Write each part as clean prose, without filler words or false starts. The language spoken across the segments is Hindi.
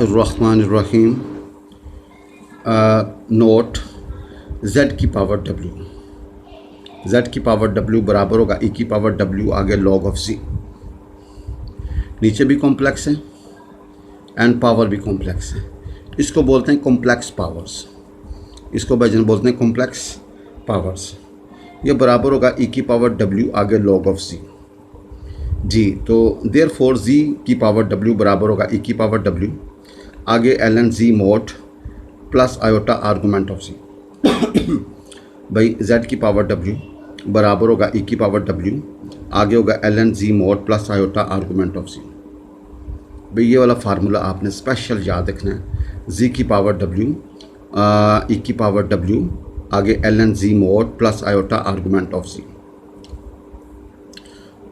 बिस्मिल्लाहिर्रहमानिर्रहीम। नोट z की पावर w, z की पावर w बराबर होगा e की पावर w आगे log ऑफ z। नीचे भी कॉम्प्लेक्स है एंड पावर भी कॉम्प्लेक्स है। इसको बोलते हैं कॉम्प्लेक्स पावर्स, इसको भाईजान बोलते हैं कॉम्प्लेक्स पावर्स। ये बराबर होगा e की पावर w आगे log ऑफ z जी। तो देयर फोर z की पावर w बराबर होगा e की पावर w आगे ln z mod plus iota argument of z। भाई z की पावर w बराबर होगा e की पावर w आगे होगा ln z mod plus iota argument of z। भाई ये वाला फार्मूला आपने स्पेशल याद रखना है। z की पावर w e की पावर w आगे ln z mod plus iota argument of z।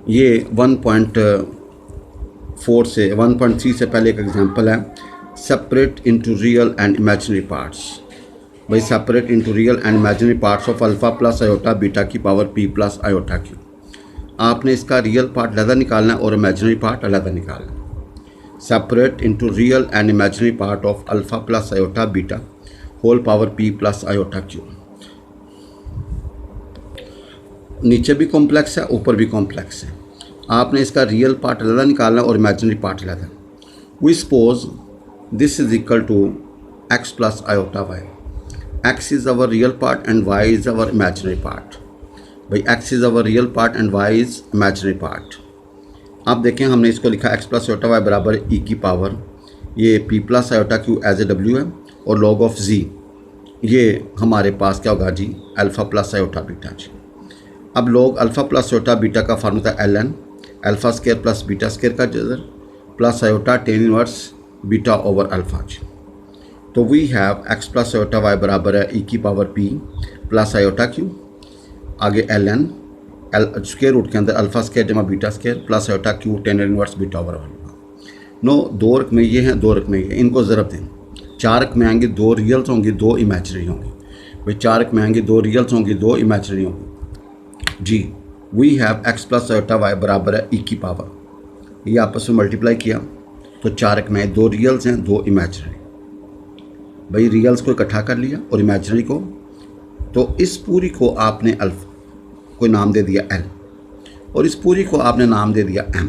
ये 1.4 से 1.3 से पहले एक एग्जांपल है, separate into real and imaginary parts. भाई separate into real and imaginary parts of alpha plus iota beta की power p plus iota q। आपने इसका रियल पार्ट अलग निकालना है और इमेजिनरी पार्ट अलग निकालना है। Separate into real and imaginary part of alpha plus iota beta whole power p plus iota q। नीचे भी कॉम्प्लेक्स है, ऊपर भी कॉम्प्लेक्स है। आपने इसका रियल पार्ट अलग निकालना और इमेजिनरी पार्ट अलग। We suppose this is equal to x plus iota y। x is our real part and y is our imaginary part. भाई x is our real part and y is imaginary part. आप देखें हमने इसको लिखा x प्लस आयोटा y बराबर e की पावर ये p plus iota q as a w है और लॉग ऑफ z ये हमारे पास क्या होगा जी, अल्फ़ा प्लस आयोटा बीटा जी। अब log alpha plus iota beta का formula ln alpha square plus beta square का जजर plus iota tan inverse beta over alpha जी। तो we have x plus iota y बराबर है e की power p plus iota q आगे ln स्केयर रूट के अंदर अल्फ़ा स्केयर जमा beta square plus iota q tan inverse beta over alpha. No दो रकम में ये हैं, दो रकम में ये, इनको ज़रब दें। चार रकम में आएंगे, दो रियल्स होंगी, दो इमेजिनरी होंगी। भाई चार रकम में आएंगे, दो रियल्स होंगी, दो इमेजिनरी होंगी जी। We have x plus iota y बराबर है e की पावर, ये आपस में मल्टीप्लाई किया तो चार में दो रियल्स हैं, दो इमेजिनरी। भाई रियल्स को इकट्ठा कर लिया और इमेजिनरी को, तो इस पूरी को आपने अल्फ़ा को नाम दे दिया l और इस पूरी को आपने नाम दे दिया m।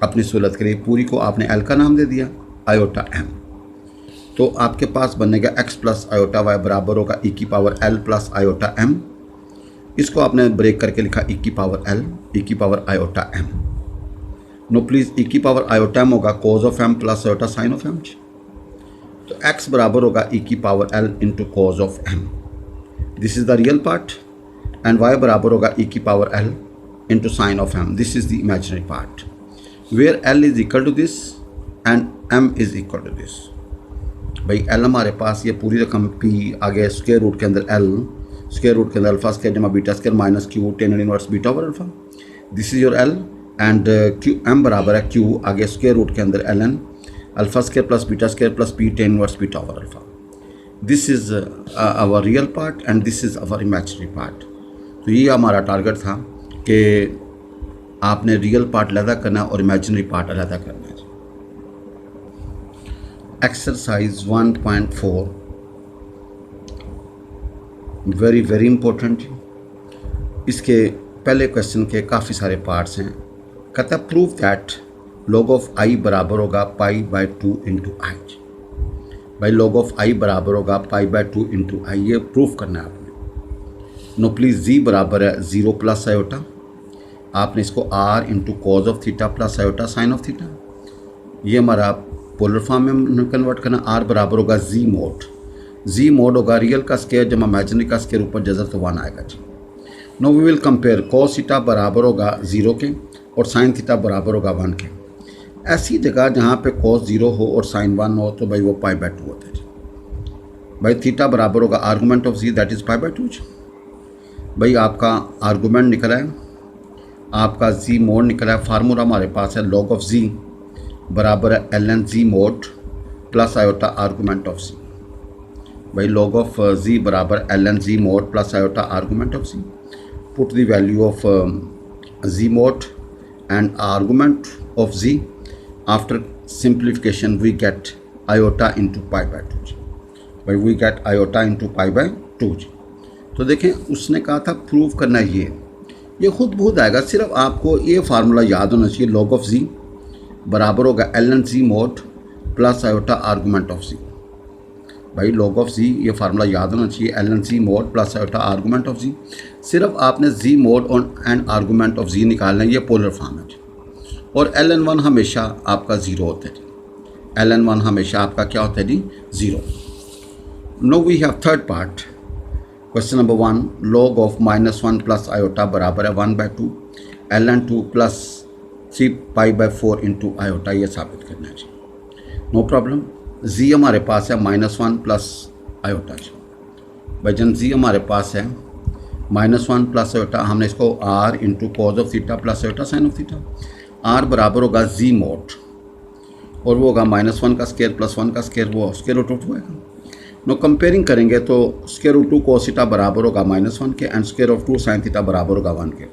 अपनी सहूलत के लिए पूरी को आपने l का नाम दे दिया आयोटा m। तो आपके पास बनेगा x प्लस आयोटा y बराबर होगा e की power l plus iota m। इसको आपने ब्रेक करके लिखा e की पावर l e की power iota m। No please e की पावर आयोटा m होगा cos of m plus iota sine of m। तो x बराबर होगा e की power l into cos of m, this is the real part, and y बराबर होगा e की power l into sine of m, this is the imaginary part, where l is equal to this and m is equal to this. भाई l हमारे पास ये पूरी रकम p आगे स्क्वायर रूट के अंदर l स्क्वायर रूट के अंदर अल्फ़ा स्क्वायर जमा beta square minus q tan inverse beta over alpha, this is your l and q m बराबर है q आगे स्क्वायर रूट के अंदर ln alpha square plus beta square plus p tan inverse beta over alpha. This is our real part and this is our imaginary part. तो ये हमारा टारगेट था कि आपने रियल पार्ट अलग करना और इमेजिनरी पार्ट अलग करना है। Exercise 1.4 very very important. इसके पहले क्वेश्चन के काफ़ी सारे पार्ट्स हैं। कहता प्रूव दैट लॉग ऑफ आई बराबर होगा पाई बाई 2 इंटू आई। भाई लॉग ऑफ आई बराबर होगा पाई बाई 2 इंटू आई, ये प्रूफ करना है आपने। नो प्लीज़ जी बराबर है 0 प्लस आयोटा, आपने इसको r into cos of theta plus iota sine of theta, ये हमारा पोलर फॉर्म में कन्वर्ट करना। r बराबर होगा जी मोड, जी मोड होगा रियल का स्केयर जमा इमेजिनरी का स्केयर ऊपर जजर तो 1 आएगा जी। Now we will compare cos theta बराबर होगा 0 के और साइन थीटा बराबर होगा 1 के। ऐसी जगह जहाँ पे कॉस 0 हो और साइन 1 हो तो भाई वो पाई बाई 2 होता है जी। भाई थीटा बराबर होगा argument of z that is pi by 2 जी। भाई आपका आर्गूमेंट निकला है, आपका जी मोड निकला है। फार्मूला हमारे पास है लॉग ऑफ जी बराबर है ln z mod plus iota argument of z. भाई log of z बराबर ln z mod plus iota argument of z। Put the value of z mod and argument of z. After simplification we get iota into pi by 2 जी। भाई we get iota into pi by 2 जी। तो देखें उसने कहा था प्रूव करना ये खुद बहुत आएगा। सिर्फ आपको ये फार्मूला याद होना चाहिए, लॉग ऑफ जी बराबर होगा L N z mod plus iota argument of z. भाई लॉग ऑफ जी ये फार्मूला याद होना चाहिए, L N z mod plus iota argument of z. सिर्फ आपने जी मोड और एंड आर्गूमेंट ऑफ जी निकालना है, ये पोलर फॉर्म है जी। और एल एन वन हमेशा आपका ज़ीरो होता है जी, एल एन वन हमेशा आपका क्या होता है जी, zero. Now we have third part, question number 1, log of -1 plus iota बराबर है 1/2 L N 2 plus 3 pi by 4 into iota, ये साबित करना है जी। No problem. जी हमारे पास है -1 प्लस आयोटा जी। भाई जन जी हमारे पास है -1 प्लस आयोटा, हमने इसको r into cos of theta plus iota sine of theta, r बराबर होगा जी मोड और वो होगा -1 का स्केयर प्लस 1 का स्केयर, वो स्केयर रूट ऑफ 2 आएगा। नो कंपेयरिंग करेंगे तो स्केयर रूट 2 cos थीटा बराबर होगा -1 के and square of 2 sin theta बराबर होगा 1 के।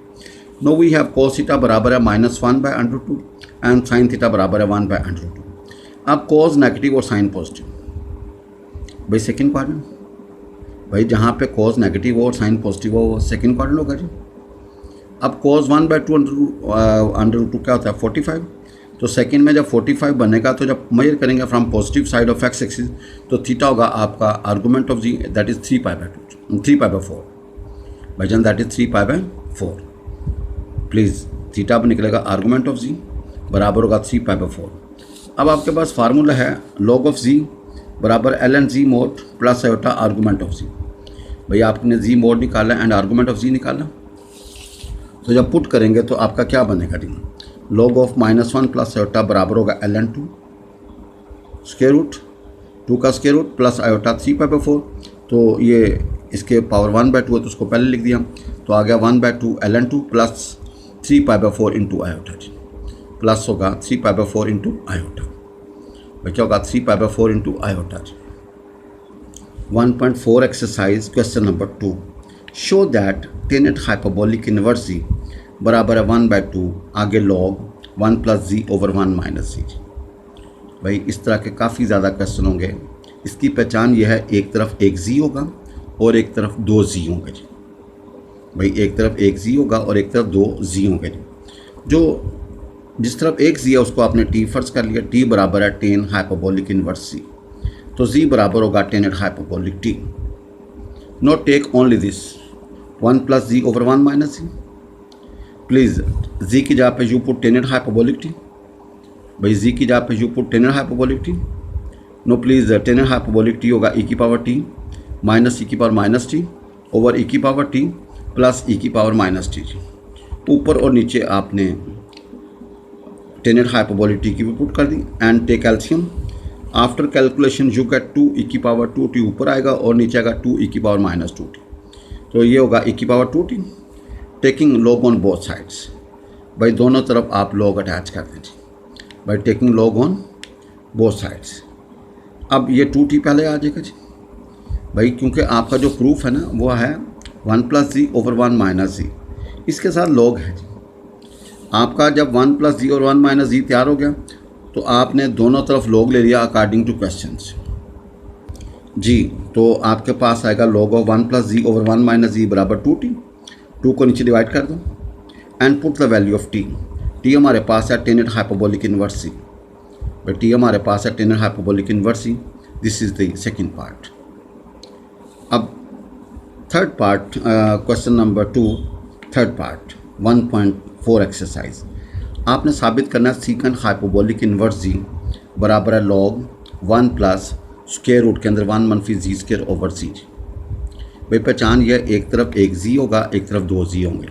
No we have cos theta बराबर है -1/√2 एंड sin थीटा बराबर है 1/√2। अब cos नेगेटिव और sin पॉजिटिव, भाई सेकंड क्वाड्रेंट, भाई जहाँ पे cos नेगेटिव हो और sin पॉजिटिव हो वो सेकंड क्वाड्रेंट होगा जी। अब cos 1/2 क्या होता है 45, तो सेकंड में जब 45 बनेगा तो जब मेजर करेंगे from positive side of x axis तो थीटा होगा आपका argument of z, that is 3π/4 भाईजान, दैट इज 3π/4। प्लीज़ थीटा पर निकलेगा आर्गूमेंट ऑफ जी बराबर होगा 3π/4। अब आपके पास फार्मूला है लॉग ऑफ जी बराबर L N z mod plus iota argument of z. भाई आपने जी मोड निकाला एंड आर्गूमेंट ऑफ जी निकाला, तो जब पुट करेंगे तो आपका क्या बनेगा जी, लॉग ऑफ -1 प्लस आयोटा बराबर होगा एल एन 2 स्क्वायर रूट 2 का स्क्वायर रूट प्लस आयोटा 3π/4, तो ये इसके पावर 1/2 है तो उसको पहले लिख दिया, तो आ गया 1/2 L N 2 plus 3π/4 into iota जी, प्लस होगा 3π/4 इंटू आयोटा। भाई क्या होगा 3π/4 इंटू आयोटा जी। 1.4 exercise question number 2, show that tangent hyperbolic inverse z बराबर है 1/2 आगे log 1 plus z over 1 minus z. भाई इस तरह के काफ़ी ज़्यादा क्वेश्चन होंगे। इसकी पहचान यह है, एक तरफ एक जी होगा और एक तरफ 2 जी होंगे जी। भाई एक तरफ एक जी होगा और एक तरफ 2 जी होंगे जी। जो जिस तरफ एक जी है उसको आपने टी फर्ज कर लिया, टी बराबर है टेन हाइपरबोलिक इनवर्स जी, तो जी बराबर होगा tangent hyperbolic t. Note take only this 1 plus z over 1 minus z. Please z की जगह पे you put tangent hyperbolic t. भाई जी की जगह पे you put tangent hyperbolic t. Now please tangent hyperbolic t होगा ई की पावर टी माइनस ई की power minus t over e की पावर टी प्लस ई की पावर माइनस टी जी। ऊपर और नीचे आपने टेनेट हाइपरबोलिक टी की भी पुट कर दी and take LCM. After calculation you get 2 e की पावर 2 टी ऊपर आएगा और नीचे आएगा 2 ई की पावर माइनस 2 टी, तो ये होगा ई की power 2 T. Taking log on both sides, भाई दोनों तरफ आप लॉग अटैच कर दें जी। भाई taking log on both sides. अब ये 2t पहले आ जाएगा जी। भाई क्योंकि आपका जो प्रूफ है ना वो है 1 प्लस जी ओवर 1 माइनस जी, इसके साथ लॉग है जी। आपका जब 1 प्लस जी और 1 माइनस जी तैयार हो गया तो आपने दोनों तरफ लॉग ले लिया अकॉर्डिंग टू क्वेश्चंस जी। तो आपके पास आएगा log of 1 plus z over 1 minus z बराबर 2t। 2 को नीचे डिवाइड कर दो and put the value of t. T हमारे पास है tangent hyperbolic inverse z, but t हमारे पास है tangent hyperbolic inverse z. This is the second part. अब third part question number 2 third part 1.4 exercise. आपने साबित करना है सीकेंट हाइपरबोलिक इनवर्स जी बराबर है लॉग 1 प्लस स्क्वायर रूट के अंदर 1 मनफी जी स्क्वायर ओवर जी। भाई पहचान यह एक तरफ एक जी होगा एक तरफ 2 जी होंगे,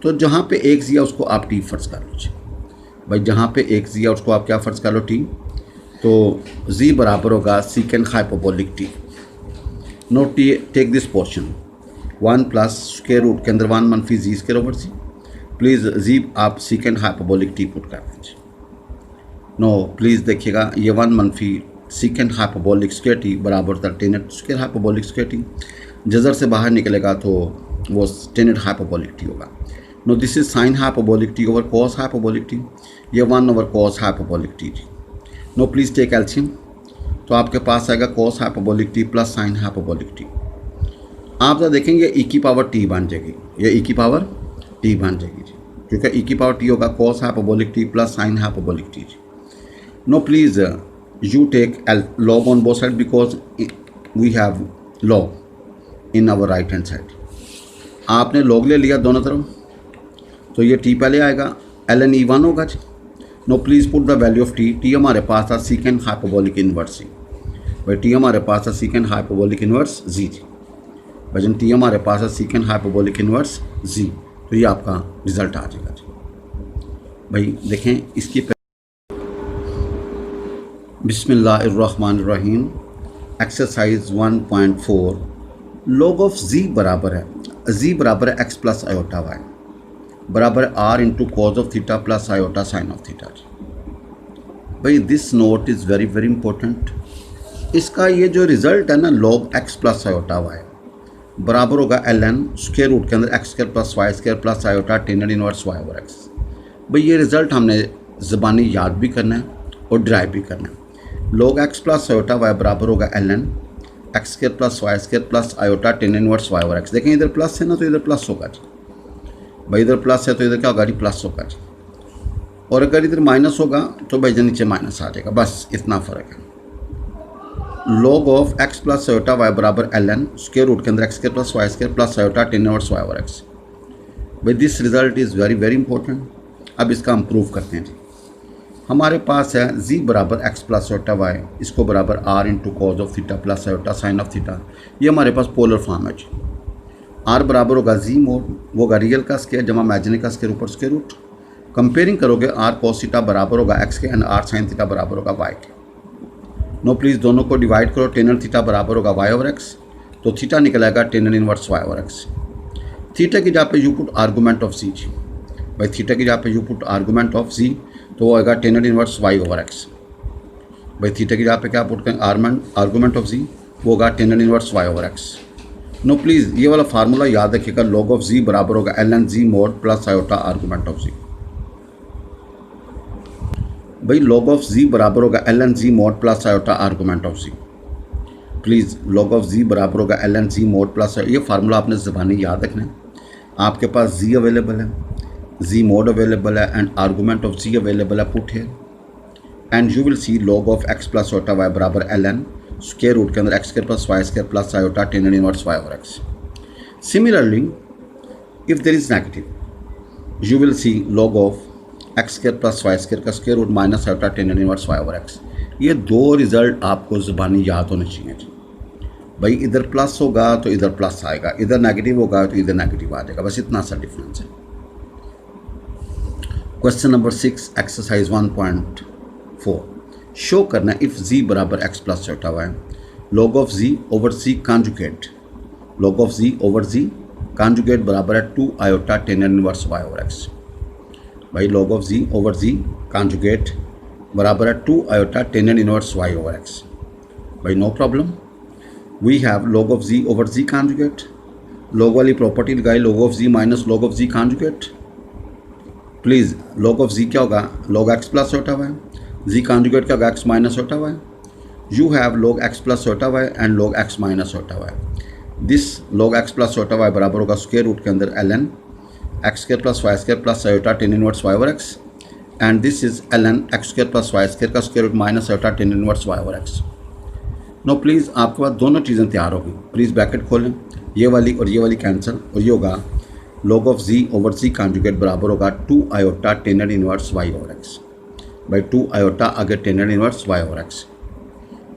तो जहाँ पे एक जी है उसको आप टी फर्ज कर लो। भाई जहाँ पे एक जी है उसको आप क्या फर्ज कर लो टी, तो जी बराबर होगा secant hyperbolic t. Note t take this portion 1 plus square root के अंदर 1 मनफी z square over z. Please जी आप सीकेंट हाइपरबोलिक टी पुट कर दीजिए। नो प्लीज़ देखिएगा ये 1 मनफी सीकेंट हाइपरबोलिक स्क्वायर टी बराबर था tangent square hyperbolic square t. जज़र से बाहर निकलेगा तो वो टेनेट हाइपरबोलिक टी होगा। Now this is sine hyperbolic t over cos hyperbolic t, ये 1 over cos hyperbolic t. Now please take LCM. तो आपके पास आएगा cos hyperbolic t plus sine hyperbolic t. आप तो देखेंगे e की पावर टी बन जाएगी, ये e की पावर टी बन जाएगी जी, क्योंकि e की पावर टी होगा cos hyperbolic t plus sine hyperbolic t जी। No please you take log on both sides because we have log in our right hand side। आपने log ले लिया दोनों तरफ, तो ये t पहले आएगा, ln e1 होगा जी। No please put the value of t हमारे पास था सीकेंड हाइपरबोलिक इन्वर्स जी, भाई t हमारे पास था सीकेंड हाइपरबोलिक इन्वर्स जी जी, भाई t हमारे पास है सीकेंड हाइपरबोलिक इन्वर्स जी, तो ये आपका रिजल्ट आ जाएगा जी। भाई देखें इसकी बिस्मिल्लाहिर्रहमानिर्रहीम। एक्सरसाइज 1.4 log ऑफ z बराबर है, z बराबर है x प्लस आयोटा y बराबर r into cos of theta plus iota sine of theta. भाई this note is very very important. इसका ये जो रिज़ल्ट है ना log x plus iota y बराबर होगा ln स्क्वायर रूट के अंदर x square plus y square plus iota tan inverse y over x। भाई ये रिज़ल्ट हमने ज़बानी याद भी करना है और ड्राइव भी करना है। log x plus iota y बराबर होगा ln x square plus y square plus iota tan inverse y over x। देखें इधर प्लस है ना, तो इधर प्लस होगा जी, भाई इधर प्लस है तो इधर क्या होगा जी, प्लस होगा जी, और अगर इधर माइनस होगा तो भाई इधर नीचे माइनस आ जाएगा, बस इतना फ़र्क है। log of x plus iota y बराबर ln स्क्वायर रूट के अंदर x square plus y square plus iota tan inverse y over x। भाई this result is very very important. अब इसका हम प्रूव करते हैं जी। हमारे पास है z बराबर x प्लस आयोटा y, इसको बराबर r into cos of theta plus iota sine of theta, ये हमारे पास पोलर फॉर्म है जी। r बराबर होगा z मोड, वो होगा रियल का स्क्वायर जमा इमेजिनरी का स्क्वायर ऊपर स्क्वायर रूट। कंपेयरिंग करोगे r cos थीटा बराबर होगा x के एंड r साइन थीटा बराबर होगा y के। नो प्लीज़ दोनों को डिवाइड करो, टेन थीटा बराबर होगा y ओवर x, तो थीटा निकल आएगा ten inverse y over x। Theta की जगह पे you put argument of z जी, भाई थीटा की जगह पे you put argument of z, तो वो आएगा ten inverse y over x। भाई थीटा की जगह पे क्या पुट करें, आर्गूमेंट ऑफ z, वो होगा tan inverse y over x। No please ये वाला फार्मूला याद रखिएगा, log ऑफ z बराबर होगा ln z mod plus iota argument of z। भाई log ऑफ z बराबर होगा ln z mod plus iota argument of z। Please log of z बराबर होगा ln z मोड प्लस, ये फार्मूला आपने ज़बानी याद रखना है। आपके पास z अवेलेबल है, z मोड अवेलेबल है and argument of z available है, पुट है and you will see log of x plus iota y बराबर ln स्क्वायर रूट के अंदर x square plus y square plus iota tan inverse y over x। Similarly if there is negative you will see log of x square plus y square का square root minus iota tan inverse y over x। ये दो रिजल्ट आपको ज़बानी याद होने चाहिए जी। भाई इधर प्लस होगा तो इधर प्लस आएगा, इधर नेगेटिव होगा तो इधर नेगेटिव आ जाएगा, बस इतना सा डिफरेंस है। क्वेश्चन नंबर 6 एक्सरसाइज 1.4 शो करना है इफ़ z बराबर x plus iota y, log of z over z conjugate, log of z over z conjugate बराबर है 2 iota tan inverse y over x। भाई log of z over z conjugate बराबर है 2 iota tan inverse y over x। भाई no problem, we have log of z over z conjugate, log वाली प्रॉपर्टी लगाई, log of z minus log of z conjugate. Please log of z क्या होगा, log x plus iota y, z conjugate क्या होगा x minus iota y। You have log x plus iota y and log x minus iota y। This log x plus iota y बराबर होगा स्क्वायर रूट के अंदर ln x square plus y square plus iota tan inverse y over x and this is ln x square plus y square का square root minus iota tan inverse y over x। No please आपके पास दोनों चीज़ें तैयार होगी, प्लीज़ ब्रैकेट खोलें, ये वाली कैंसिल, और ये होगा log of z over z conjugate बराबर होगा 2 iota tan inverse y over x। भाई 2 आयोटा आगे tan inverse y over x।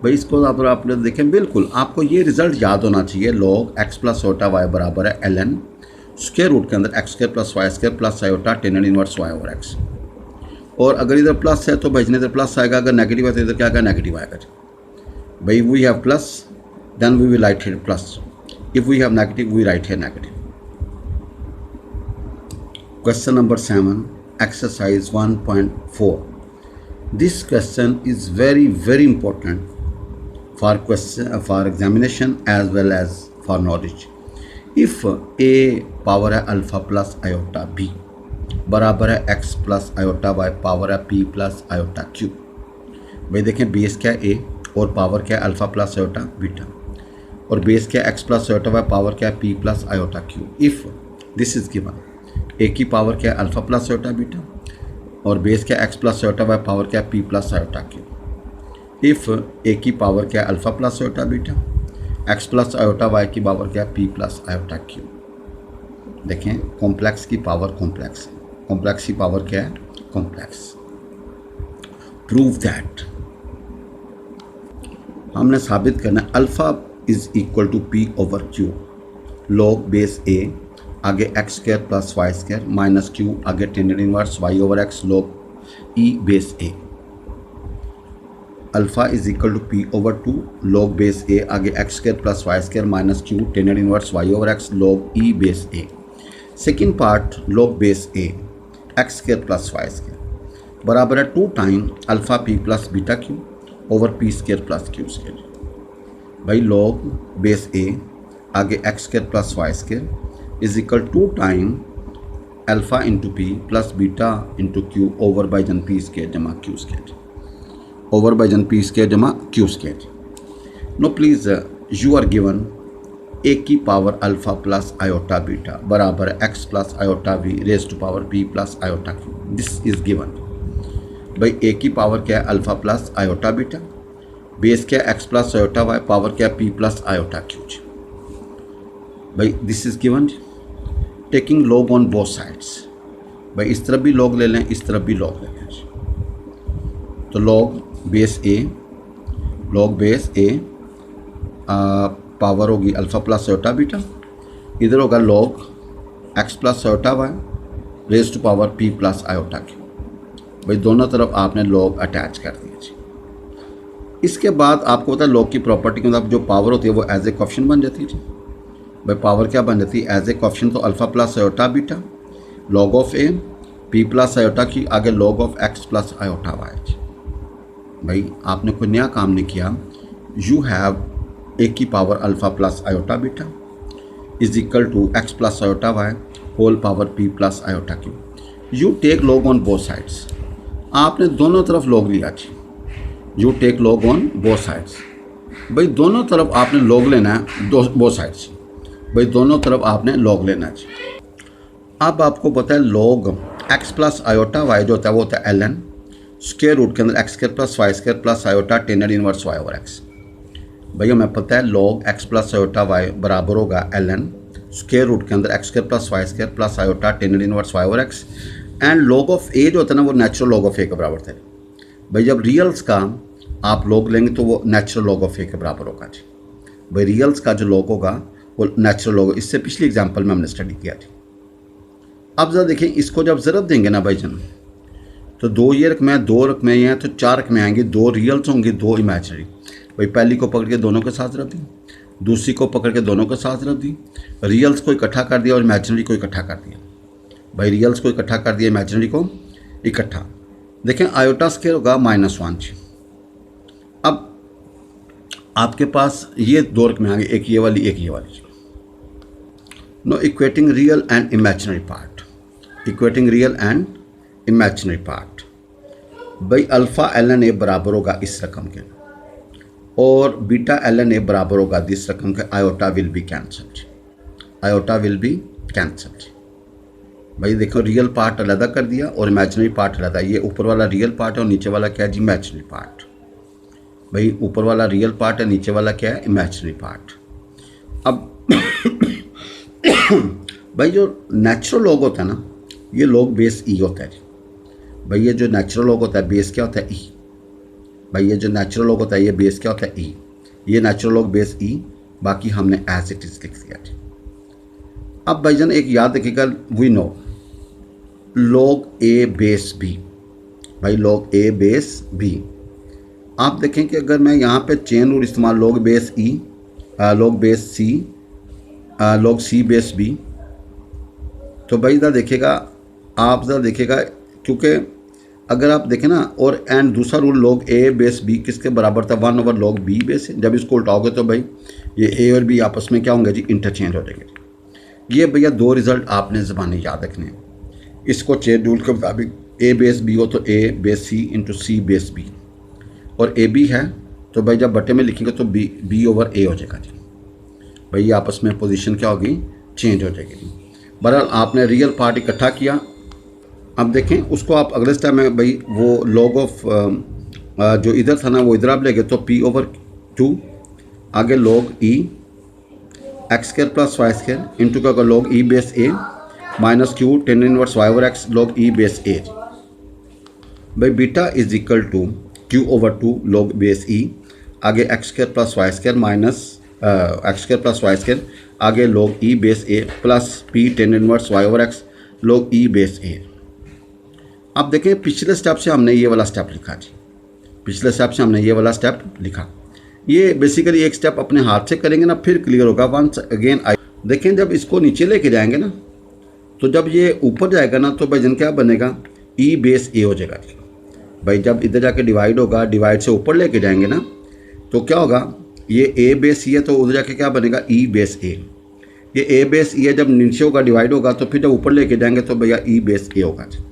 भाई इसको आपने देखें, बिल्कुल आपको ये रिजल्ट याद होना चाहिए, log x plus iota y बराबर है ln स्क्वायर रूट के अंदर x square plus y square plus iota tan inverse y over x। और अगर इधर प्लस है तो भाई इधर प्लस आएगा, अगर नेगेटिव है तो इधर क्या आएगा, नेगेटिव आएगा। भाई we have plus then we will write here plus, if we have negative we write here negative. Question number 7 exercise 1.4 this question is very very important for examination as well as for knowledge. If a power है अल्फा प्लस आयोटा b बराबर है x plus iota y power है p प्लस आयोटा q। भाई देखें बेस क्या है a और पावर क्या है अल्फ़ा प्लस आयोटा बीटा, और बेस क्या है x plus iota y, power क्या है p plus iota q. If this is given, a की पावर क्या है अल्फ़ा प्लस आयोटा बीटा और बेस क्या है x plus iota y, power क्या है p plus iota q. If a की पावर क्या है alpha plus iota beta, x plus iota y की पावर क्या है पी प्लस आयोटा क्यू। देखें कॉम्प्लेक्स की पावर कॉम्प्लेक्स है, कॉम्प्लेक्स की पावर क्या है कॉम्प्लेक्स। प्रूव दैट, हमने साबित करना है alpha is equal to p over q, log base a आगे x square plus y square minus q आगे tan inverse y over x log e base a. Alpha is equal to p over two log base a आगे x square plus y square minus q tan inverse y over x log e base a. Second part log base a x square plus y square बराबर है 2 time alpha p plus beta q over p square plus q square. भाई लॉग बेस ए आगे x square plus y square is equal 2 time alpha into p plus beta into q over बाई जन पी स्क्वायर जमा क्यू स्क्वायर, ओवर बाई जन पी स्क्वायर जमा q square. Now please you are given a की power alpha plus iota beta बराबर x plus iota y raise to power p plus iota q. This is given. भाई ए की पावर क्या है alpha plus iota beta, base क्या है x plus iota y, power क्या है पी प्लस आयोटा क्यू। भाई this is given. Taking log on both sides, भाई इस तरफ भी लॉग ले लें इस तरफ भी लॉग ले लें। तो लॉग बेस ए पावर होगी अल्फ़ा प्लस आयोटा बीटा, इधर होगा log x plus iota y raise to power p plus iota q. भाई दोनों तरफ आपने लॉग अटैच कर दिया जी। इसके बाद आपको पता है लॉग की प्रॉपर्टी के मतलब जो पावर होती है वो एज ए कोएफिशिएंट बन जाती है जी। भाई पावर क्या बन जाती है एज ए कोएफिशिएंट, तो alpha plus iota beta log of a p plus iota की आगे log of x plus iota y जी। भाई आपने कोई नया काम नहीं किया। यू हैव ए की power alpha plus iota beta is equal to x plus iota y whole power p plus iota q. You take log on both sides, आपने दोनों तरफ लॉग लिया जी। You take log on both sides, भाई दोनों तरफ आपने लॉग लेना है बोथ साइड्स। भाई दोनों तरफ आपने लॉग लेना है जी। अब आपको पता है log x plus iota y जो होता है वो होता है एल एन स्क्वायर रूट के अंदर x square plus y square plus iota tan inverse y over x. भैया हमें पता है log x plus iota y बराबर होगा एल एन स्क्वायर रूट के अंदर x square plus y square plus iota tan inverse y over x. And log of a जो होता है ना वो नेचुरल लॉग ऑफ ए के बराबर था। भाई जब रियल्स का आप लॉग लेंगे तो वो नेचुरल लॉग ऑफ ए के बराबर होगा जी। भाई रियल्स का जो लॉग होगा वो नेचुरल लॉग, इससे पिछली एग्जाम्पल में हमने स्टडी किया थी। अब ज़रा देखें इसको जब ज़रूरत देंगे ना भाई जन, तो 2 ये रकमें 2 रकमें हैं तो 4 रकमें आएंगी, 2 रियल्स होंगी 2 इमेजिनरी। भाई पहली को पकड़ के दोनों के साथ रख दी, दूसरी को पकड़ के दोनों के साथ रख दी, रियल्स को इकट्ठा कर दिया और इमेजिनरी को इकट्ठा कर दिया। भाई रियल्स को इकट्ठा कर दिया इमेजिनरी को इकट्ठा। देखें आयोटा स्क्वायर होगा -1 जी। अब आपके पास ये 2 रकमें आएंगे, एक ये वाली एक ये वाली। No equating real and imaginary part, equating real and imaginary part. भाई अल्फ़ा एल एन ए बराबर होगा इस रकम के और बीटा एल एन ए बराबर होगा दिस रकम के। Iota will be cancelled, iota will be cancelled. भाई देखो रियल पार्ट अलग कर दिया और इमेजिनरी पार्ट अलग। ये ऊपर वाला रियल पार्ट है और नीचे वाला क्या है जी इमेजिनरी पार्ट। भाई ऊपर वाला रियल पार्ट है, नीचे वाला क्या है इमेजिनरी पार्ट। अब भाई जो नेचुरल लॉग होता है ना ये लॉग बेस ई होता है जी। भाई ये जो नेचुरल लॉग होता है बेस क्या होता है ई। भाई ये जो नेचुरल लॉग होता है ये बेस क्या होता है ई। ये नेचुरल लॉग बेस ई, बाकी हमने एज इट इज लिख दिया जी। अब भाईजान एक याद रखिएगा, we know log a base b. भाई लॉग ए बेस बी, आप देखें कि अगर मैं यहाँ पे चेन रूल इस्तेमाल log base e log base c log c base b, तो भाई ज़रा देखिएगा, आप ज़रा देखिएगा क्योंकि अगर आप देखें ना और एंड दूसरा rule log a base B किसके बराबर था 1 ओवर लॉग बी बेस। जब इसको उल्टाओगे तो भाई ये ए और बी आपस में क्या होंगे जी इंटरचेंज हो जाएंगे। ये भैया 2 रिज़ल्ट आपने ज़बानी याद रखने हैं। इसको चेन रूल के मुताबिक ए बेस बी हो तो ए बेस सी इंटू सी बेस बी, और ए बी है तो भाई जब बटे में लिखेंगे तो बी ओवर ए हो जाएगा जी। भाई ये आपस में पोजीशन क्या होगी, चेंज हो जाएगी जी। बहरहाल आपने रियल पार्ट इकट्ठा किया। अब देखें उसको आप अगले स्टेप में भाई वो लॉग ऑफ जो इधर था ना वो इधर आप ले गए तो पी ओवर 2 आगे log e x square plus y square into का log e base a minus q tan inverse y over x log e base a. भाई beta is equal to q over 2 log base e आगे x square plus y square minus x square plus y square आगे log e base a plus p tan inverse y over x log e base a. अब देखें पिछले स्टेप से हमने ये वाला स्टेप लिखा जी, पिछले स्टेप से हमने ये वाला स्टेप लिखा। ये बेसिकली एक स्टेप अपने हाथ से करेंगे ना फिर क्लियर होगा। वंस अगेन आई देखें जब इसको नीचे लेके जाएंगे ना तो जब ये ऊपर जाएगा ना तो भाईजन क्या बनेगा, ई बेस ए हो जाएगा जी। भाई जब इधर जाके डिवाइड होगा, डिवाइड से ऊपर लेके जाएंगे ना तो क्या होगा, ये ए बेस ई है तो उधर जाके क्या बनेगा, ई बेस ए। ये ए बेस ई है, जब नीचे होगा डिवाइड होगा तो फिर जब ऊपर लेके जाएंगे तो भैया ई बेस ए होगा जी।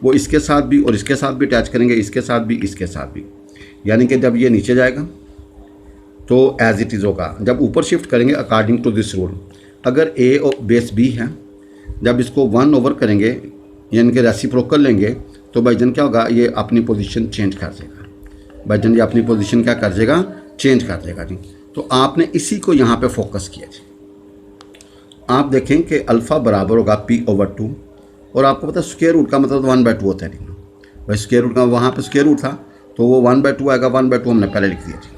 वो इसके साथ भी और इसके साथ भी अटैच करेंगे, इसके साथ भी इसके साथ भी, यानी कि जब ये नीचे जाएगा तो एज इट इज़ होगा। जब ऊपर शिफ्ट करेंगे अकॉर्डिंग टू दिस रूल, अगर ए और बेस बी है जब इसको 1 ओवर करेंगे यानी कि रेसिप्रोकल लेंगे तो भाईजन क्या होगा, ये अपनी पोजीशन चेंज कर देगा। भाईजन ये अपनी पोजीशन क्या कर देगा, चेंज कर देगा जी। तो आपने इसी को यहाँ पे फोकस किया जी। आप देखें कि अल्फ़ा बराबर होगा पी ओवर 2 और आपको पता है स्क्वायर रूट का मतलब 1/2 होता है। नहीं भाई स्क्वायर रूट का वहाँ पे स्क्वायर रूट था तो वो 1/2 आएगा, 1/2 हमने पहले लिख दिया जी।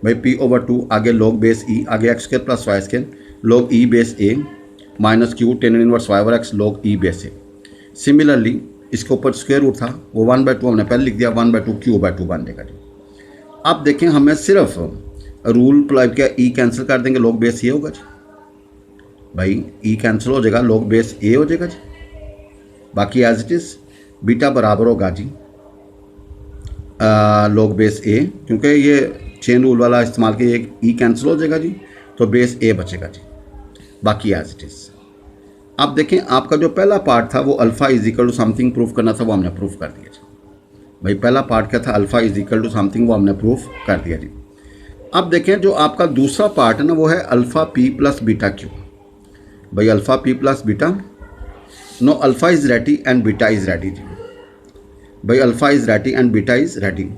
भाई पी ओवर 2 आगे लॉग बेस ई आगे x square plus y square log e base a minus q tan inverse y over x log e base a. Similarly इसके ऊपर स्क्वायर रूट था वो 1/2 हमने पहले लिख दिया, 1/2 क्यू/2 बन जाएगा जी। अब देखें हमें सिर्फ रूल अप्लाई किया, ई कैंसिल कर देंगे, लॉग बेस ए होगा जी। भाई ई कैंसिल हो जाएगा, लॉग बेस ए हो जाएगा जी। बाकी एज इट इज़ बीटा बराबर होगा जी लॉग बेस ए, क्योंकि ये चेन रूल वाला इस्तेमाल किया, ई कैंसिल हो जाएगा जी तो बेस ए बचेगा जी। बाकी एज इट इज़। अब देखें आपका जो पहला पार्ट था वो alpha is equal to something proof करना था, वो हमने प्रूफ कर दिया जी। भाई पहला पार्ट क्या था, alpha is equal to something, वो हमने प्रूफ कर दिया जी। अब देखें जो आपका दूसरा पार्ट है ना वो है alpha p plus beta q. भाई alpha p plus beta, now alpha is ready and beta is ready जी। भाई alpha is ready and beta is ready.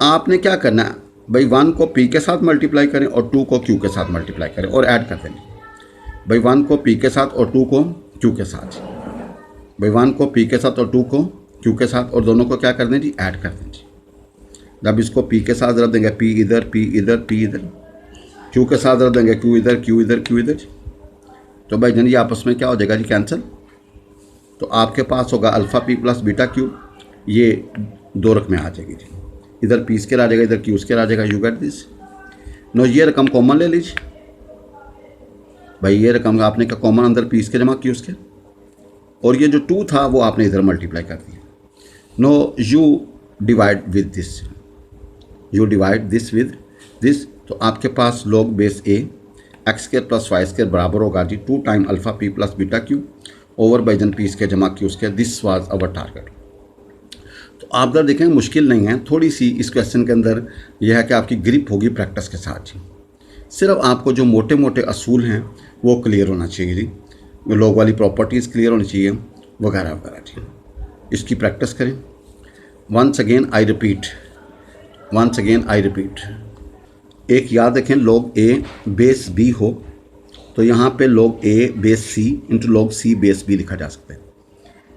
आपने क्या करना है भाई, 1 को p के साथ मल्टीप्लाई करें और 2 को q के साथ मल्टीप्लाई करें और ऐड कर दें। भाई 1 को p के साथ और 2 को q के साथ। भाई 1 को p के साथ और 2 को q के साथ और दोनों को क्या कर दें जी, ऐड कर दें जी। जब इसको p के साथ रख देंगे, p इधर p इधर p इधर, q के साथ रख देंगे, q इधर q इधर q इधर, तो भाई जन ये आपस में क्या हो जाएगा जी, कैंसिल। तो आपके पास होगा alpha p plus beta Q, ये 2 रकमें आ जाएगी जी। इधर पी स्क्वायर आ जाएगा, इधर क्यू स्क्वायर आ जाएगा। You get this. नो ये रकम कॉमन ले लीजिए। भाई ये रकम आपने क्या कॉमन अंदर पी स्क्वायर जमा क्यू स्क्वायर, और ये जो 2 था वो आपने इधर मल्टीप्लाई कर दिया। Now you divide with this, you divide this with this, तो आपके पास log base a x square plus y square बराबर होगा जी 2 time alpha p plus beta q over by p square जमा q square. This was our target. तो आप इधर देखेंगे मुश्किल नहीं है, थोड़ी सी इस क्वेश्चन के अंदर यह है कि आपकी ग्रिप होगी प्रैक्टिस के साथ जी। सिर्फ आपको जो मोटे मोटे असूल हैं वो क्लियर होना चाहिए जी, लॉग वाली प्रॉपर्टीज़ क्लियर होनी चाहिए वगैरह वगैरह जी। इसकी प्रैक्टिस करें। Once again I repeat, once again I repeat, एक याद रखें लॉग ए बेस बी हो तो यहाँ पे log a base C into log c base B लिखा जा सकता है।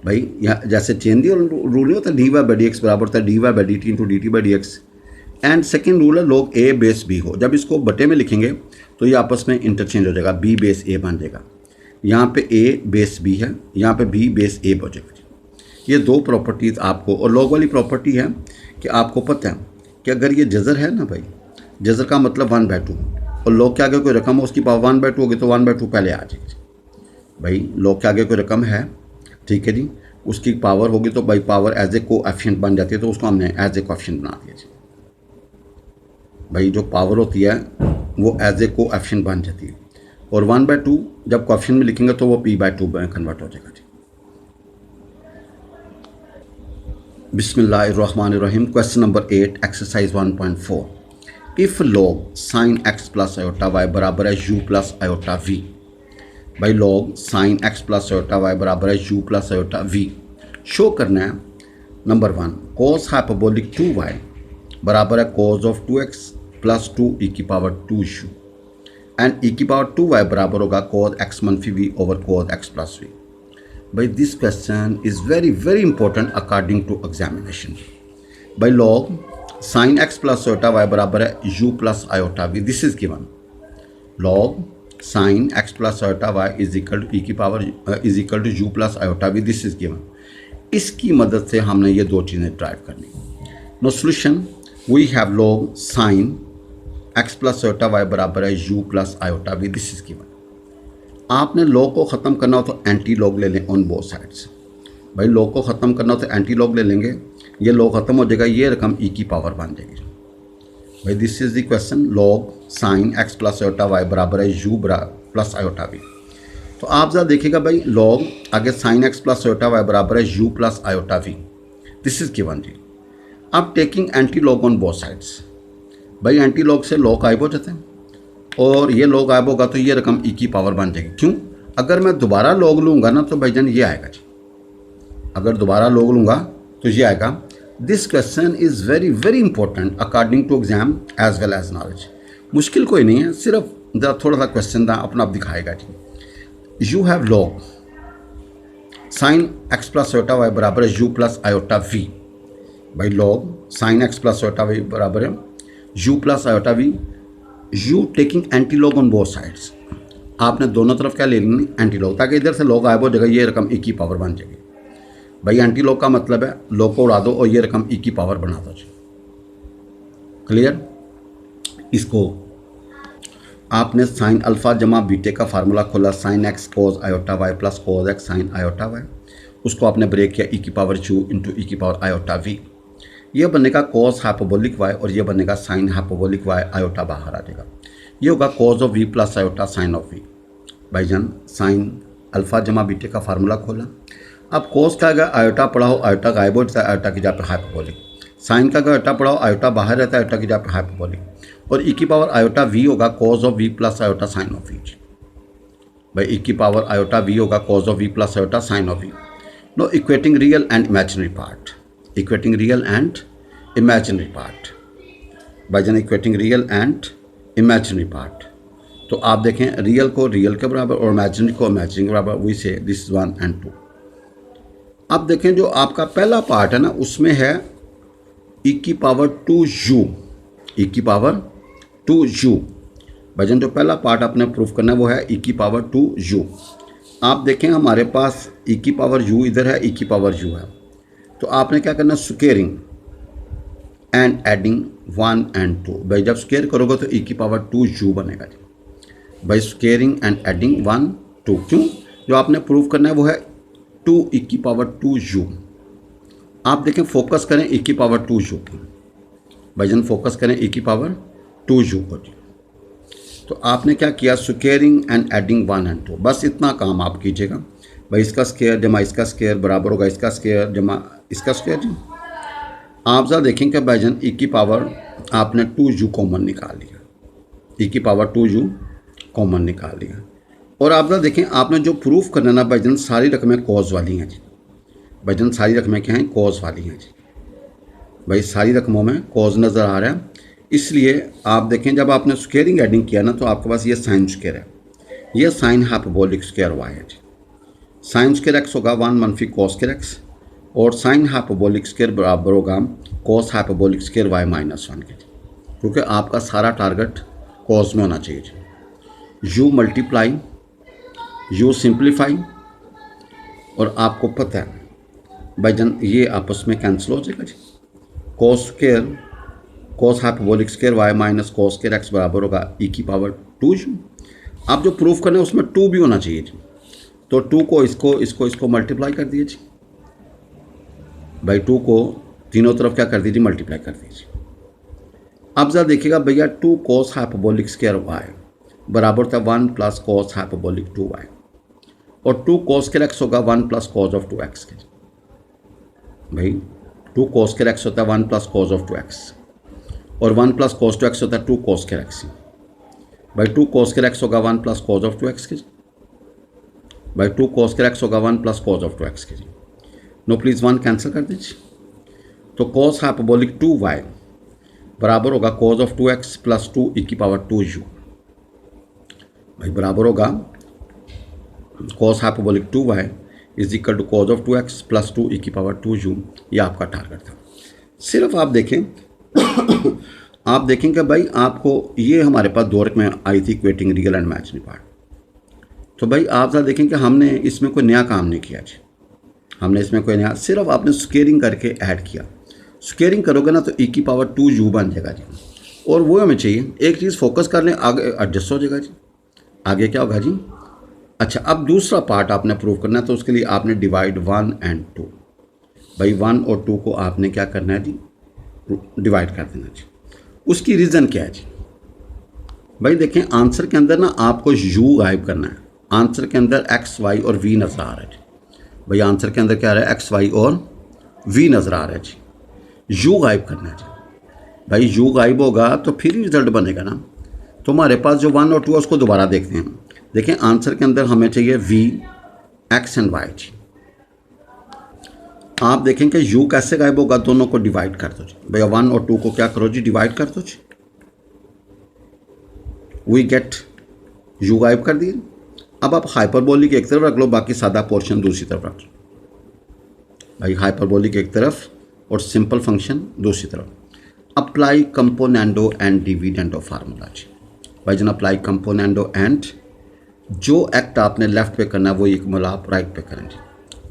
भाई यहाँ जैसे चेन दी रूल नहीं होता, d y by d x बराबर होता है d y by d t into d t by d x. And second rule है लॉग ए बेस बी हो, जब इसको बटे में लिखेंगे तो ये आपस में इंटरचेंज हो जाएगा, बी बेस ए बन जाएगा। यहाँ पे ए बेस बी है, यहाँ पे बी बेस ए हो जाएगा। ये 2 प्रॉपर्टीज़ आपको, और लॉग वाली प्रॉपर्टी है कि आपको पता है कि अगर ये जज़र है ना भाई, जज़र का मतलब 1/2, और लॉग के आगे कोई रकम हो उसकी पावर 1/2 होगी तो 1/2 पहले आ जाएगी। भाई लॉग के आगे कोई रकम है, ठीक है जी, उसकी पावर होगी तो भाई पावर एज ए कोएफिशिएंट बन जाती है, तो उसको हमने एज ए कोएफिशिएंट बना दिया जी। भाई जो पावर होती है वो एज ए कोएफिशिएंट बन जाती है, और 1/2 जब कोएफिशिएंट में लिखेंगे तो वो p/2 में कन्वर्ट हो जाएगा जी। बिस्मिल्लाहिर्रहमानिर्रहीम। Question number 8 exercise 1.4। If log sine x plus iota y बराबर है यू प्लस आयोटा वी। भाई log sine x plus iota y बराबर है u plus iota v. Show करना है नंबर 1 कोस हाइपरबोलिक 2y बराबर है cos of 2x plus 2 e की पावर 2u एंड ई की पावर 2y बराबर होगा कोस एक्स मनफी v over cos x plus v. By this question is very important according to examination. By log sin x plus iota y बराबर है u plus iota v. This is given. Log sin x plus iota y is equal to e की power is equal to u plus iota v. This is given. इसकी मदद से हमने ये दो चीज़ें ड्राइव करनी। No solution we have log sin x plus iota y बराबर है u plus iota v. This is given. आपने लॉग को ख़त्म करना हो तो एंटी लॉग ले लें ऑन बोथ साइड्स। भाई लॉग को ख़त्म करना हो तो एंटी लॉग ले लेंगे, ये लॉग ख़त्म हो जाएगा, ये रकम ई की पावर बन जाएगी। भाई this is the question. Log sine x plus iota y बराबर है यू प्लस आयोटा वी। तो आप ज़रा देखिएगा भाई लॉग आगे sine x plus iota y बराबर है u plus iota v. This is given जी। अब taking anti log on both sides. भाई एंटी लॉग से लॉग गायब हो जाते हैं और ये लॉग गायब होगा तो ये रकम ई की पावर बन जाएगी। क्यों? अगर मैं दोबारा लॉग लूँगा ना तो भाईजान ये आएगा जी। अगर दोबारा लॉग लूँगा तो ये आएगा। This question is very important according to exam as well as knowledge. मुश्किल कोई नहीं है, सिर्फ थोड़ा सा क्वेश्चन था अपना आप दिखाएगा जी। You have log sine x plus iota y बराबर है यू प्लस आयोटा वी। भाई log sine x plus iota y बराबर है u plus iota v. You taking anti log on both sides. आपने दोनों तरफ क्या ले लेनी एंटी लॉग, ताकि इधर से लॉग गायब हो जाएगा, ये रकम ई की पावर बन जाएगी। भाई एंटी लॉग का मतलब है लॉग को उड़ा दो और ये रकम ई की पावर बना दो। क्लियर? इसको आपने साइन अल्फ़ा जमा बीटे का फार्मूला खोला, sine x cos iota y plus cos x sine iota y. उसको आपने ब्रेक किया ई की पावर यू इंटू ई की पावर आयोटा वी। ये बनेगा कोस हाइपरबोलिक वाई और ये बनेगा साइन हाइपरबोलिक वाई। आयोटा बाहर आ जाएगा, ये होगा cos of v plus iota sine of v. भाईजान साइन अल्फ़ा जमा बीटे का फार्मूला खोला। अब कोस का अगर आयोटा पढ़ाओ आयोटा गायब हो जाता है, आयोटा की जगह पर हाइपरबोलिक। साइन का अगर आयोटा पढ़ाओ आयोटा बाहर रहता है, आयोटा की जगह पर हाइपरबोलिक। और ई की पावर आयोटा वी होगा cos of v plus iota sine of v. भाई ई की पावर आयोटा वी होगा cos of v plus iota sine of v. Now equating real and imaginary part. Equating real and imaginary part. भाईजान equating real and imaginary part. तो आप देखें रियल को रियल के बराबर और इमेजिनरी को इमेजिनरी के बराबर। वी से दिस इज 1 and 2। अब देखें जो आपका पहला पार्ट है ना उसमें है ई की पावर 2u। ई की पावर 2u। भाईजान जो पहला पार्ट आपने प्रूफ करना है वो है ई की पावर 2u। आप देखें हमारे पास ई की पावर u इधर है, ई की पावर u है। तो आपने क्या करना है स्क्वेयरिंग एंड एडिंग 1 and 2। भाई जब स्क्वेयर करोगे तो ई की पावर 2u बनेगा जी। भाई स्क्वेयरिंग एंड एडिंग 1 2। क्यों? जो आपने प्रूव करना है वो है 2 ई की पावर 2u। आप देखें फोकस करें ई की पावर 2u पर। भाईजान फोकस करें ई की पावर 2u पर जी। तो आपने क्या किया स्क्वेयरिंग एंड एडिंग 1 and 2। बस इतना काम आप कीजिएगा। भाई इसका स्क्वायर जमा इसका स्क्वायर बराबर होगा इसका स्क्वायर जमा इसका स्क्वायर जी। आप ज़रा देखें कि भाईजान ई की पावर आपने 2u कॉमन निकाल लिया। ई की पावर 2u कॉमन निकाल लिया। और आप ज़रा देखें आपने जो प्रूफ करना ना भाईजान सारी रकमें कॉज वाली हैं जी। भाईजान सारी रकमें क्या हैं? कॉज वाली हैं जी। भाई सारी रकमों में कॉज नज़र आ रहा है, इसलिए आप देखें जब आपने स्क्वेयरिंग एडिंग किया ना तो आपके पास ये साइन स्क्वायर है, ये साइन हाइपरबोलिक स्क्वायर वाई है जी। साइन स्क्वायर एक्स होगा 1 मनफी कॉस स्क्वायर एक्स और साइन हाइपरबोलिक स्क्वायर बराबर होगा कॉस हाइपरबोलिक स्क्वायर वाई -1 के। क्योंकि आपका सारा टारगेट कॉस में होना चाहिए जी। यू मल्टीप्लाई यू सिंप्लीफाई और आपको पता है भाईजान ये आपस में कैंसिल हो जाएगा जी। Cos square cos hyperbolic square y minus cos square x बराबर होगा ई की पावर 2u। आप जो प्रूफ करना है उसमें 2 भी होना चाहिए जी। तो 2 को इसको मल्टीप्लाई कर दिए जी। भाई 2 को तीनों तरफ क्या कर दीजिए मल्टीप्लाई कर दीजिए। अब ज़रा देखिएगा भैया 2 cos हाइपरबोलिक स्क्वायर वाई बराबर था 1 प्लस cos हाइपरबोलिक 2y और 2 cos स्क्वायर एक्स होगा 1 प्लस cos ऑफ 2x के। भाई 2 cos स्क्वायर एक्स होता है 1 प्लस कॉस ऑफ 2x, और 1 प्लस कॉस 2x होता है 2 cos स्क्वायर एक्स। भाई 2 cos स्क्वायर एक्स होगा 1 प्लस कॉस ऑफ 2x के। भाई 2 cos स्क्वायर एक्स होगा 1 प्लस कॉस ऑफ 2x के। नो प्लीज़ 1 कैंसिल कर दीजिए। तो cos हाइपरबोलिक 2y बराबर होगा cos of 2x plus 2 e की पावर 2u। भाई बराबर होगा cos hyperbolic 2y is equal to cos of 2x plus 2 e की पावर 2u। ये आपका टारगेट था। सिर्फ आप देखें आप देखें कि भाई आपको ये हमारे पास दौर में आई थी equating real and imaginary part. तो भाई आप जरा देखें कि हमने इसमें कोई नया काम नहीं किया जी, हमने इसमें कोई नया, सिर्फ आपने स्केयरिंग करके ऐड किया। स्केयरिंग करोगे ना तो e की पावर 2u बन जाएगा जी, और वो हमें चाहिए। एक चीज़ फोकस कर लें, आगे एडजस्ट हो जाएगा जी। आगे क्या होगा जी? अच्छा, अब दूसरा पार्ट आपने प्रूव करना है, तो उसके लिए आपने डिवाइड 1 एंड 2। भाई 1 और 2 को आपने क्या करना है जी? डिवाइड कर देना जी। उसकी रीज़न क्या है जी? भाई देखें, आंसर के अंदर ना आपको u गायब करना है। आंसर के अंदर x, y और v नज़र आ रहा है जी। भाई आंसर के अंदर क्या आ रहा है? x, y और v नज़र आ रहा है जी। u गायब करना है जी। भाई u गायब होगा तो फिर रिजल्ट बनेगा ना। तो हमारे पास जो 1 और 2 है उसको दोबारा देखते हैं। देखें आंसर के अंदर हमें चाहिए v, x एंड y जी। आप देखें कि u कैसे गायब होगा? दोनों को डिवाइड कर दो जी। भैया 1 और 2 को क्या करो जी? डिवाइड कर दो जी। वी गेट u गायब कर दिए। अब आप हाइपरबोलिक एक तरफ रख लो, बाकी सादा पोर्शन दूसरी तरफ रख लो। भाई हाइपरबोलिक एक तरफ और सिंपल फंक्शन दूसरी तरफ। Apply componendo and dividendo formula जी। भाई जन अप्लाई कंपोनेंडो एंड, जो एक्ट आपने लेफ्ट पे करना है वो एक मतलब आप राइट पे करें जी।